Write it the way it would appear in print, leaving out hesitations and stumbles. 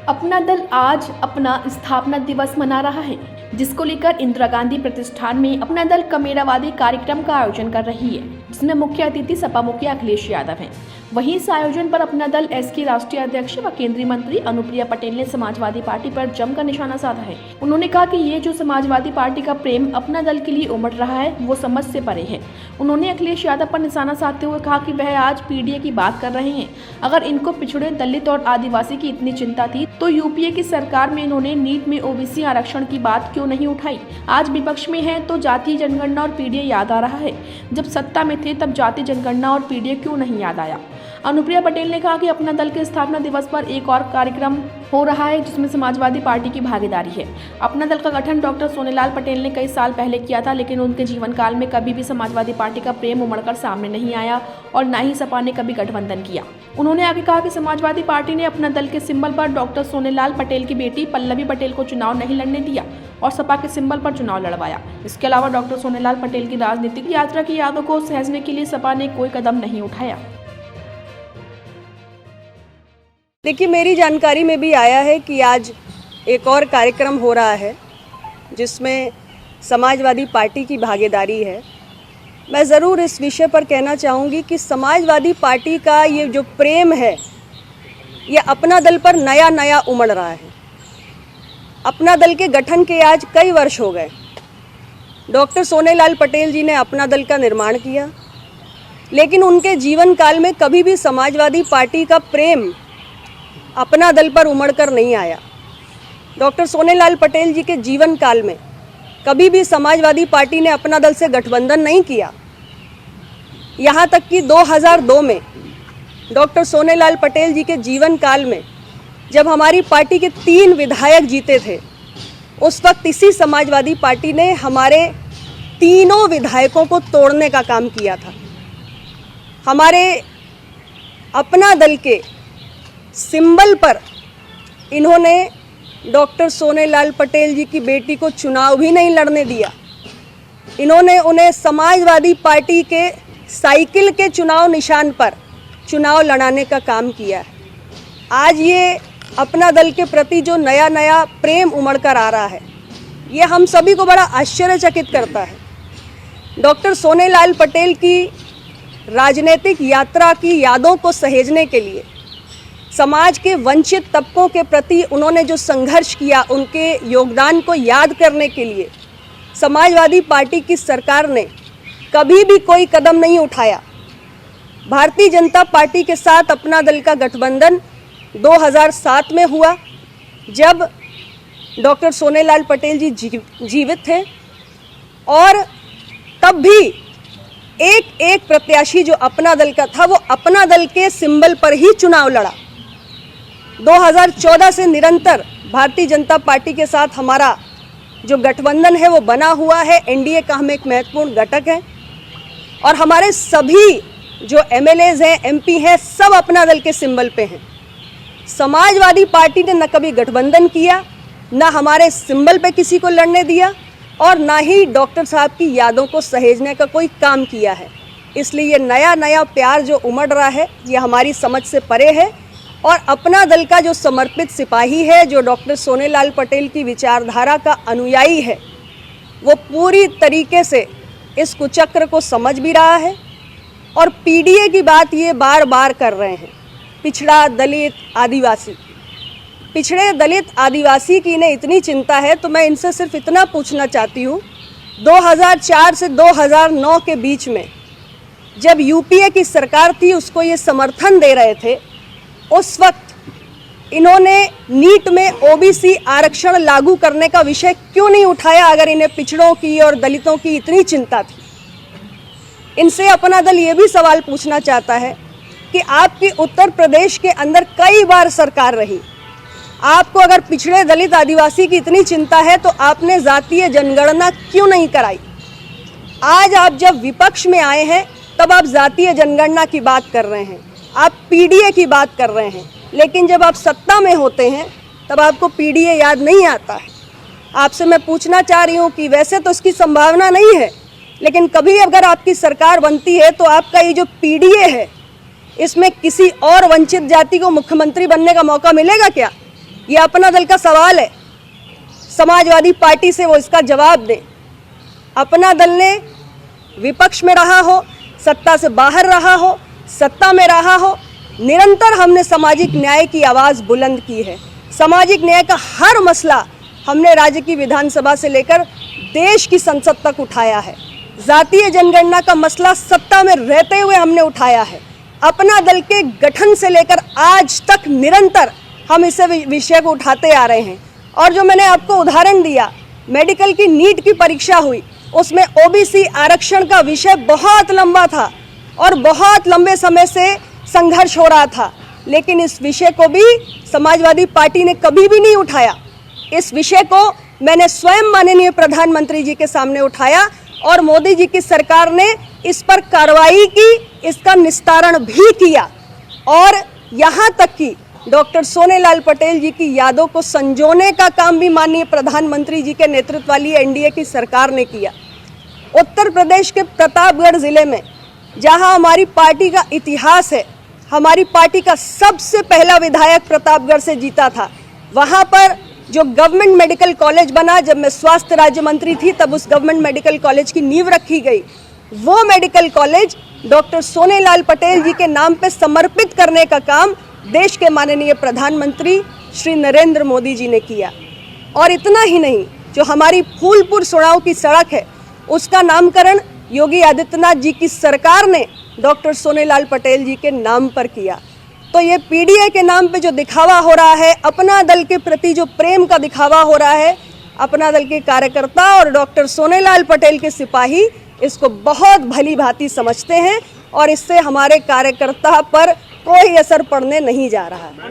अपना दल आज अपना स्थापना दिवस मना रहा है, जिसको लेकर इंदिरा गांधी प्रतिष्ठान में अपना दल कमेरावादी कार्यक्रम का आयोजन कर रही है, जिसमें मुख्य अतिथि सपा मुखिया अखिलेश यादव हैं। वहीं इस आयोजन पर अपना दल एस के राष्ट्रीय अध्यक्ष व केंद्रीय मंत्री अनुप्रिया पटेल ने समाजवादी पार्टी पर जमकर निशाना साधा है। उन्होंने कहा कि ये जो समाजवादी पार्टी का प्रेम अपना दल के लिए उमड़ रहा है, वो समझ से परे है। उन्होंने अखिलेश यादव पर निशाना साधते हुए कहा कि वह आज पीडीए की बात कर रहे हैं। अगर इनको पिछड़े, दलित और आदिवासी की इतनी चिंता थी तो यूपीए की सरकार में इन्होंने नीट में ओबीसी आरक्षण की बात क्यों नहीं उठाई। आज विपक्ष में है तो जातीय जनगणना और पीडीए याद आ रहा है। जब सत्ता में थे तब जातीय जनगणना और पीडीए क्यों नहीं याद आया। अनुप्रिया पटेल ने कहा कि अपना दल के स्थापना दिवस पर एक और कार्यक्रम हो रहा है, जिसमें समाजवादी पार्टी की भागीदारी है। अपना दल का गठन डॉक्टर सोनेलाल पटेल ने कई साल पहले किया था, लेकिन उनके जीवन काल में कभी भी समाजवादी पार्टी का प्रेम उमड़कर सामने नहीं आया और न ही सपा ने कभी गठबंधन किया। उन्होंने आगे कहा कि समाजवादी पार्टी ने अपना दल के सिंबल पर डॉक्टर सोनेलाल पटेल की बेटी पल्लवी पटेल को चुनाव नहीं लड़ने दिया और सपा के सिंबल पर चुनाव लड़वाया। इसके अलावा डॉक्टर सोनेलाल पटेल की राजनीतिक यात्रा की यादों को सहेजने के लिए सपा ने कोई कदम नहीं उठाया। देखिए, मेरी जानकारी में भी आया है कि आज एक और कार्यक्रम हो रहा है जिसमें समाजवादी पार्टी की भागीदारी है। मैं ज़रूर इस विषय पर कहना चाहूँगी कि समाजवादी पार्टी का ये जो प्रेम है, ये अपना दल पर नया नया उमड़ रहा है। अपना दल के गठन के आज कई वर्ष हो गए। डॉक्टर सोनेलाल पटेल जी ने अपना दल का निर्माण किया, लेकिन उनके जीवन काल में कभी भी समाजवादी पार्टी का प्रेम अपना दल पर उमड़कर नहीं आया। डॉक्टर सोनेलाल पटेल जी के जीवन काल में कभी भी समाजवादी पार्टी ने अपना दल से गठबंधन नहीं किया। यहाँ तक कि 2002 में डॉक्टर सोनेलाल पटेल जी के जीवन काल में जब हमारी पार्टी के 3 विधायक जीते थे, उस वक्त इसी समाजवादी पार्टी ने हमारे तीनों विधायकों को तोड़ने का काम किया था। हमारे अपना दल के सिंबल पर इन्होंने डॉक्टर सोनेलाल पटेल जी की बेटी को चुनाव भी नहीं लड़ने दिया। इन्होंने उन्हें समाजवादी पार्टी के साइकिल के चुनाव निशान पर चुनाव लड़ाने का काम किया है। आज ये अपना दल के प्रति जो नया नया प्रेम उमड़ कर आ रहा है, ये हम सभी को बड़ा आश्चर्यचकित करता है। डॉक्टर सोनेलाल पटेल की राजनीतिक यात्रा की यादों को सहेजने के लिए, समाज के वंचित तबकों के प्रति उन्होंने जो संघर्ष किया, उनके योगदान को याद करने के लिए समाजवादी पार्टी की सरकार ने कभी भी कोई कदम नहीं उठाया। भारतीय जनता पार्टी के साथ अपना दल का गठबंधन 2007 में हुआ, जब डॉक्टर सोनेलाल पटेल जी जीवित थे, और तब भी एक प्रत्याशी जो अपना दल का था, वो अपना दल के सिंबल पर ही चुनाव लड़ा। 2014 से निरंतर भारतीय जनता पार्टी के साथ हमारा जो गठबंधन है वो बना हुआ है। एनडीए का हम एक महत्वपूर्ण घटक है और हमारे सभी जो एमएलएज हैं, एमपी हैं, सब अपना दल के सिंबल पे हैं। समाजवादी पार्टी ने न कभी गठबंधन किया, न हमारे सिंबल पे किसी को लड़ने दिया, और ना ही डॉक्टर साहब की यादों को सहेजने का कोई काम किया है। इसलिए ये नया नया प्यार जो उमड़ रहा है, ये हमारी समझ से परे है। और अपना दल का जो समर्पित सिपाही है, जो डॉक्टर सोनेलाल पटेल की विचारधारा का अनुयायी है, वो पूरी तरीके से इस कुचक्र को समझ भी रहा है। और पीडीए की बात ये बार बार कर रहे हैं, पिछड़ा, दलित, आदिवासी। पिछड़े, दलित, आदिवासी की इन्हें इतनी चिंता है तो मैं इनसे सिर्फ इतना पूछना चाहती हूँ, 2004 से 2009 के बीच में जब यूपीए की सरकार थी, उसको ये समर्थन दे रहे थे, उस वक्त इन्होंने नीट में ओबीसी आरक्षण लागू करने का विषय क्यों नहीं उठाया, अगर इन्हें पिछड़ों की और दलितों की इतनी चिंता थी। इनसे अपना दल ये भी सवाल पूछना चाहता है कि आपकी उत्तर प्रदेश के अंदर कई बार सरकार रही, आपको अगर पिछड़े, दलित, आदिवासी की इतनी चिंता है तो आपने जातीय जनगणना क्यों नहीं कराई। आज आप जब विपक्ष में आए हैं तब आप जातीय जनगणना की बात कर रहे हैं, आप पीडीए की बात कर रहे हैं, लेकिन जब आप सत्ता में होते हैं तब आपको पीडीए याद नहीं आता है। आपसे मैं पूछना चाह रही हूँ कि वैसे तो इसकी संभावना नहीं है, लेकिन कभी अगर आपकी सरकार बनती है तो आपका ये जो पीडीए है, इसमें किसी और वंचित जाति को मुख्यमंत्री बनने का मौका मिलेगा क्या? ये अपना दल का सवाल है, समाजवादी पार्टी से वो इसका जवाब दें। अपना दल ने विपक्ष में रहा हो, सत्ता से बाहर रहा हो, सत्ता में रहा हो, निरंतर हमने सामाजिक न्याय की आवाज़ बुलंद की है। सामाजिक न्याय का हर मसला हमने राज्य की विधानसभा से लेकर देश की संसद तक उठाया है। जातीय जनगणना का मसला सत्ता में रहते हुए हमने उठाया है। अपना दल के गठन से लेकर आज तक निरंतर हम इसे विषय को उठाते आ रहे हैं। और जो मैंने आपको उदाहरण दिया, मेडिकल की नीट की परीक्षा हुई, उसमें ओबीसी आरक्षण का विषय बहुत लंबा था और बहुत लंबे समय से संघर्ष हो रहा था, लेकिन इस विषय को भी समाजवादी पार्टी ने कभी भी नहीं उठाया। इस विषय को मैंने स्वयं माननीय प्रधानमंत्री जी के सामने उठाया और मोदी जी की सरकार ने इस पर कार्रवाई की, इसका निस्तारण भी किया और यहाँ तक कि डॉक्टर सोनेलाल पटेल जी की यादों को संजोने का काम भी माननीय प्रधानमंत्री जी के नेतृत्व वाली एनडीए की सरकार ने किया। उत्तर प्रदेश के प्रतापगढ़ जिले में, जहां हमारी पार्टी का इतिहास है, हमारी पार्टी का सबसे पहला विधायक प्रतापगढ़ से जीता था, वहां पर जो गवर्नमेंट मेडिकल कॉलेज बना, जब मैं स्वास्थ्य राज्य मंत्री थी तब उस गवर्नमेंट मेडिकल कॉलेज की नींव रखी गई। वो medical college doctor Sonelal Patel ji के नाम पे समर्पित करने का काम देश के माननीय प्रधानमंत्री श्री नरेंद्र मोदी जी ने किया। और इतना ही नहीं, जो हमारी फूलपुर सुड़ाव की सड़क है, उसका नामकरण योगी आदित्यनाथ जी की सरकार ने डॉक्टर सोनेलाल पटेल जी के नाम पर किया। तो ये पीडीए के नाम पे जो दिखावा हो रहा है, अपना दल के प्रति जो प्रेम का दिखावा हो रहा है, अपना दल के कार्यकर्ता और डॉक्टर सोनेलाल पटेल के सिपाही इसको बहुत भली भांति समझते हैं और इससे हमारे कार्यकर्ता पर कोई असर पड़ने नहीं जा रहा है।